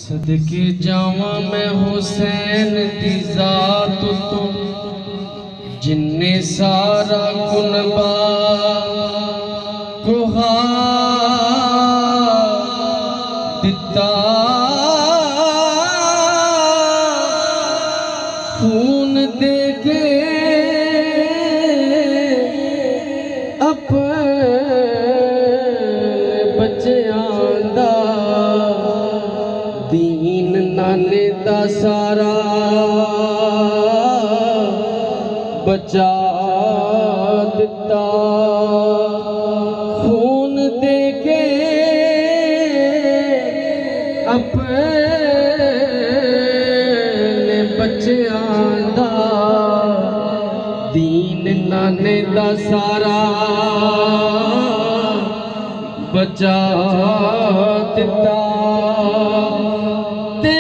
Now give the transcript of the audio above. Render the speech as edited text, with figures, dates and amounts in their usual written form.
सदके जावा मैं हुसैन दी जात तो जिन्ने सारा कुनबा कुहा दिता खून दे के बच्चियां दा दीन नाने दा सारा बचा दिता खून दे के अपने बच्चियां दा दीन नाने दा सारा बचा दिता ते